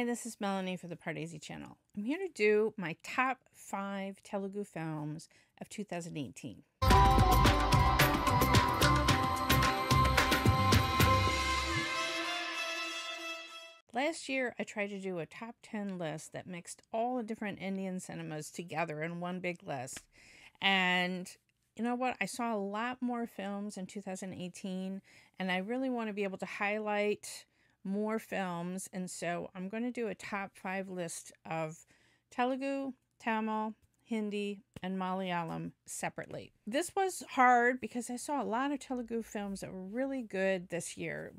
Hi, this is Melanie for the Pardesi channel. I'm here to do my top 5 Telugu films of 2018. Last year, I tried to do a top 10 list that mixed all the different Indian cinemas together in one big list. And you know what? I saw a lot more films in 2018, and I really want to be able to highlight more films. And so I'm going to do a top 5 list of Telugu, Tamil, Hindi, and Malayalam separately. This was hard because I saw a lot of Telugu films that were really good this year. It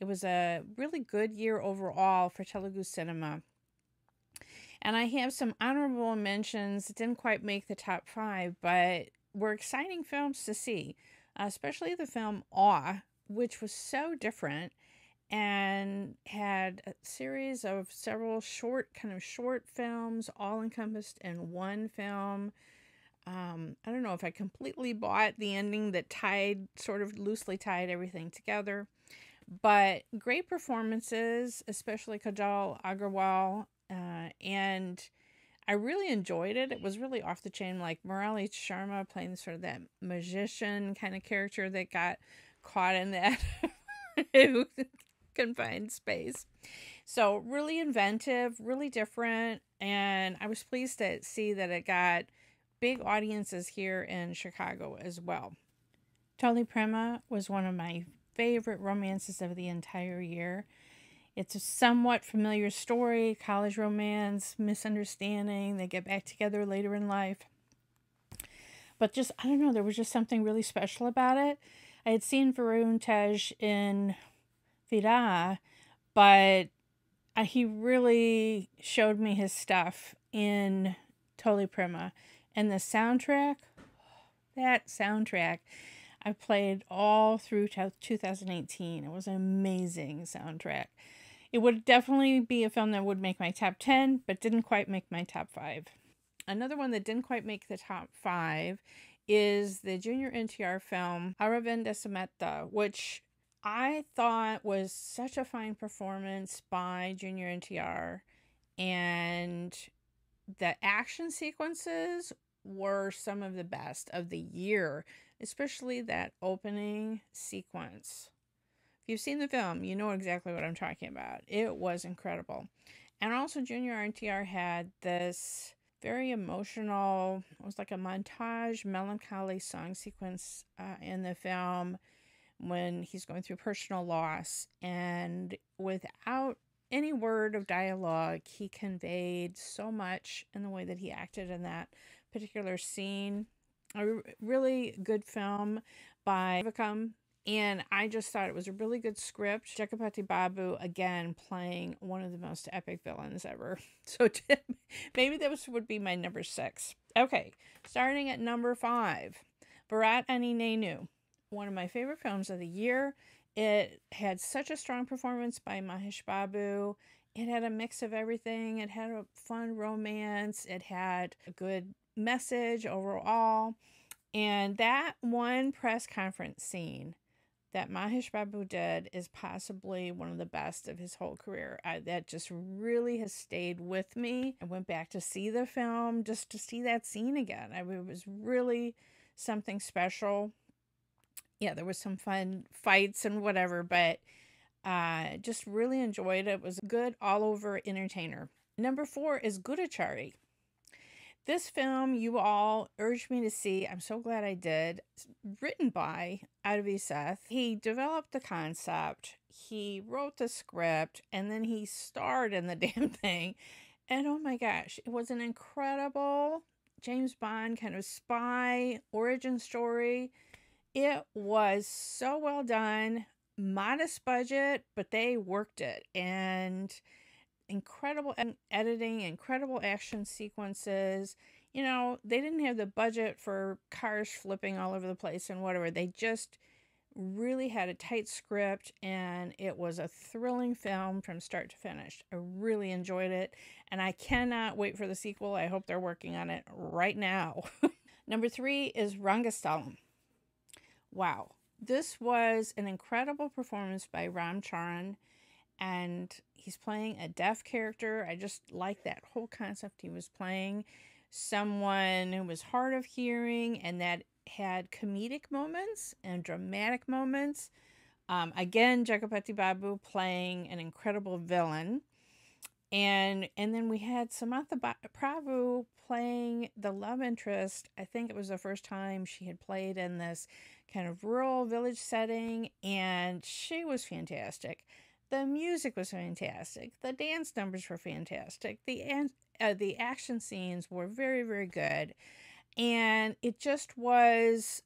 was a really good year overall for Telugu cinema. And I have some honorable mentions that didn't quite make the top 5, but were exciting films to see, especially the film Awe, which was so different and had a series of several short films all encompassed in one film. I don't know if I completely bought the ending that loosely tied everything together, but great performances, especially Kajal Agarwal, and I really enjoyed it. It was really off the chain, like Murali Sharma playing sort of that magician kind of character that got caught in that confined space. So really inventive, really different, and I was pleased to see that it got big audiences here in Chicago as well. Toli Prema was one of my favorite romances of the entire year. It's a somewhat familiar story, college romance, misunderstanding, they get back together later in life. But just, I don't know, there was just something really special about it. I had seen Varun Tej in Vida, but he really showed me his stuff in Toli Prema. And the soundtrack, that soundtrack, I played all through 2018. It was an amazing soundtrack. It would definitely be a film that would make my top 10, but didn't quite make my top 5. Another one that didn't quite make the top 5 is the Junior NTR film Aravinda Sameta, which I thought was such a fine performance by Junior NTR, and the action sequences were some of the best of the year, especially that opening sequence. If you've seen the film, you know exactly what I'm talking about. It was incredible. And also Junior NTR had this very emotional, it was like a montage, melancholy song sequence in the film when he's going through personal loss, and without any word of dialogue, he conveyed so much in the way that he acted in that particular scene. A really good film by Vikram, and I just thought it was a really good script. Jagapati Babu, again, playing one of the most epic villains ever. So maybe that would be my number 6. Okay, starting at number 5, Bharat Ani Nenu. One of my favorite films of the year. It had such a strong performance by Mahesh Babu. It had a mix of everything. It had a fun romance. It had a good message overall. And that one press conference scene that Mahesh Babu did is possibly one of the best of his whole career. That just really has stayed with me. I went back to see the film just to see that scene again. It was really something special. Yeah, there was some fun fights and whatever, but just really enjoyed it. It was a good all-over entertainer. Number 4 is Gurachari. This film you all urged me to see. I'm so glad I did. It's written by Advi Seth. He developed the concept, he wrote the script, and then he starred in the damn thing. And oh my gosh, it was an incredible James Bond kind of spy origin story. It was so well done, modest budget, but they worked it, and incredible editing, incredible action sequences. You know, they didn't have the budget for cars flipping all over the place and whatever. They just really had a tight script, and it was a thrilling film from start to finish. I really enjoyed it, and I cannot wait for the sequel. I hope they're working on it right now. Number 3 is Rangasthalam. Wow, this was an incredible performance by Ram Charan, and he's playing a deaf character. I just like that whole concept. He was playing someone who was hard of hearing and that had comedic moments and dramatic moments. Again, Jagapati Babu playing an incredible villain. And then we had Samantha Prabhu playing the love interest. I think it was the first time she had played in this kind of rural village setting, and she was fantastic. The music was fantastic. The dance numbers were fantastic. The action scenes were very, very good. And it was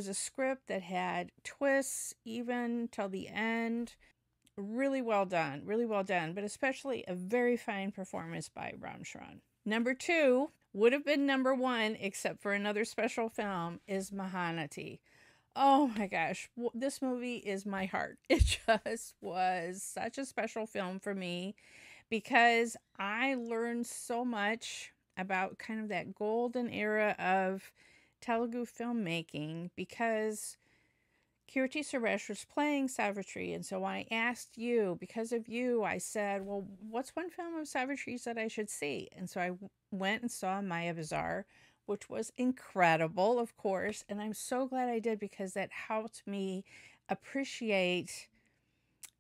a script that had twists even till the end. Really well done, really well done, but especially a very fine performance by Ram Charan. Number 2 would have been number 1, except for another special film, is Mahanati. Oh my gosh, this movie is my heart. It just was such a special film for me because I learned so much about kind of that golden era of Telugu filmmaking because Kirti Suresh was playing Savitri, and so I asked you, because of you, I said, well, what's one film of Savitri's that I should see? And so I went and saw Maya Bazaar, which was incredible, of course, and I'm so glad I did because that helped me appreciate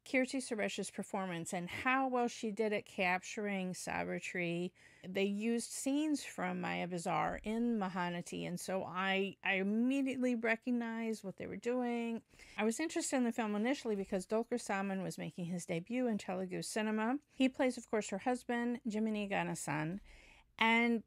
Kirti Suresh's performance and how well she did at capturing Savitri. They used scenes from Maya Bazaar in Mahanati, and so I immediately recognized what they were doing. I was interested in the film initially because Dulquer Salman was making his debut in Telugu cinema. He plays, of course, her husband, Jiminy Ganesan, and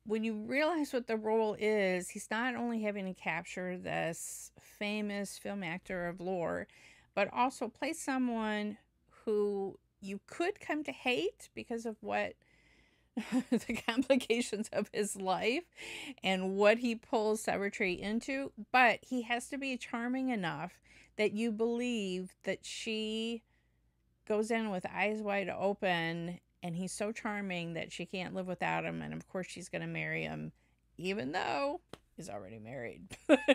when you realize what the role is, he's not only having to capture this famous film actor of lore, but also play someone who you could come to hate because of what the complications of his life and what he pulls Savitri into. But he has to be charming enough that you believe that she goes in with eyes wide open and he's so charming that she can't live without him. And of course, she's going to marry him, even though he's already married.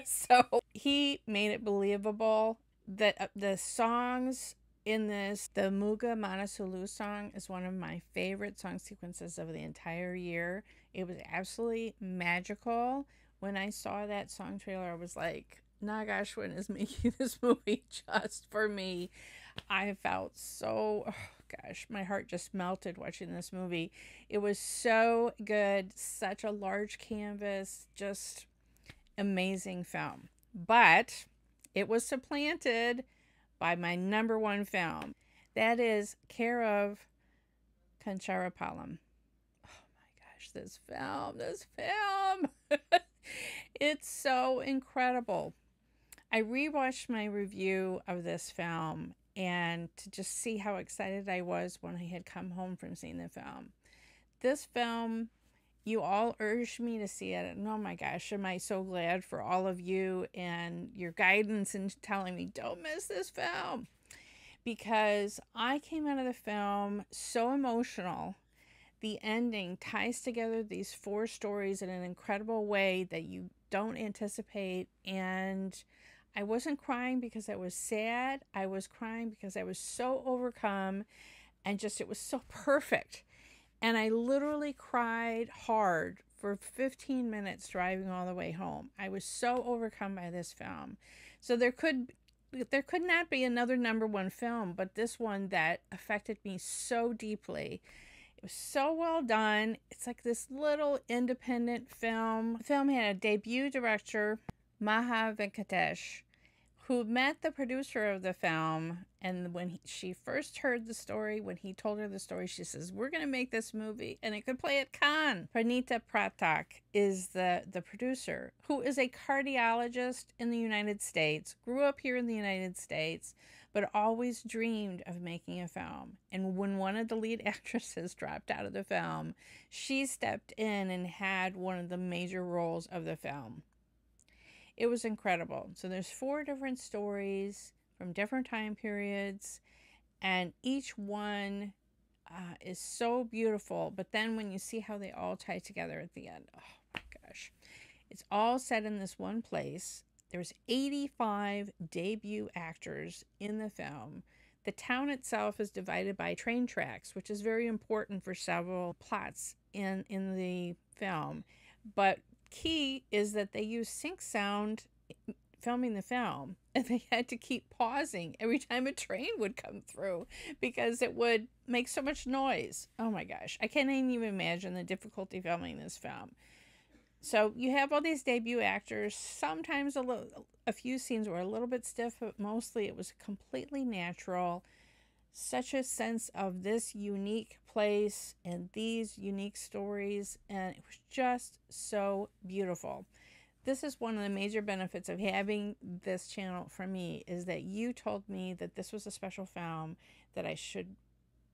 So he made it believable. That the songs in this, the Muga Manasulu song is one of my favorite song sequences of the entire year. It was absolutely magical. When I saw that song trailer, I was like, Nagashwin is making this movie just for me. I felt so, oh gosh, my heart just melted watching this movie. It was so good, such a large canvas, just amazing film. But it was supplanted by my number 1 film. That is Care of Kancharam. Oh my gosh, this film. It's so incredible. I rewatched my review of this film and to just see how excited I was when I had come home from seeing the film. This film, you all urged me to see it, and oh my gosh, am I so glad for all of you and your guidance and telling me don't miss this film, because I came out of the film so emotional. The ending ties together these 4 stories in an incredible way that you don't anticipate, and I wasn't crying because I was sad. I was crying because I was so overcome, and just it was so perfect. And I literally cried hard for 15 minutes driving all the way home. I was so overcome by this film. So there could not be another number 1 film, but this one that affected me so deeply. It was so well done. It's like this little independent film. The film had a debut director, Maha Venkatesh, who met the producer of the film, and when she first heard the story, when he told her the story, she says, we're going to make this movie, and it could play at Cannes. Pranita Pratak is the producer, who is a cardiologist in the United States, grew up here in the United States, but always dreamed of making a film. And when one of the lead actresses dropped out of the film, she stepped in and had one of the major roles of the film. It was incredible. So there's 4 different stories from different time periods, and each one is so beautiful. But then when you see how they all tie together at the end, oh my gosh. It's all set in this one place. There's 85 debut actors in the film The town itself is divided by train tracks, which is very important for several plots in the film. But key is that they use sync sound filming the film, and they had to keep pausing every time a train would come through because it would make so much noise. Oh my gosh, I can't even imagine the difficulty filming this film. So you have all these debut actors. Sometimes a few scenes were a little bit stiff, but mostly it was completely natural. Such a sense of this unique place and these unique stories, and it was just so beautiful. This is one of the major benefits of having this channel for me, is that you told me that this was a special film that I should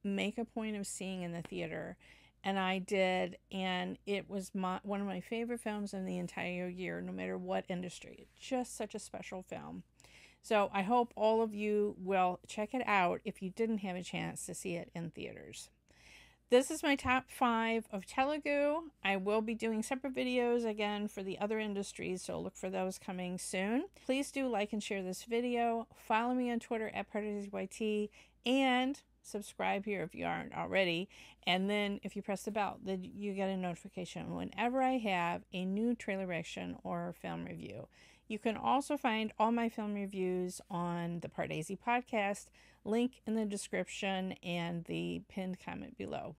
make a point of seeing in the theater, and I did, and it was one of my favorite films in the entire year, no matter what industry. Just such a special film. So I hope all of you will check it out if you didn't have a chance to see it in theaters. This is my top 5 of Telugu. I will be doing separate videos again for the other industries, so look for those coming soon. Please do like and share this video. Follow me on Twitter at PardesiYT, and subscribe here if you aren't already. And then if you press the bell, then you get a notification whenever I have a new trailer reaction or film review. You can also find all my film reviews on the Pardesi podcast, link in the description and the pinned comment below.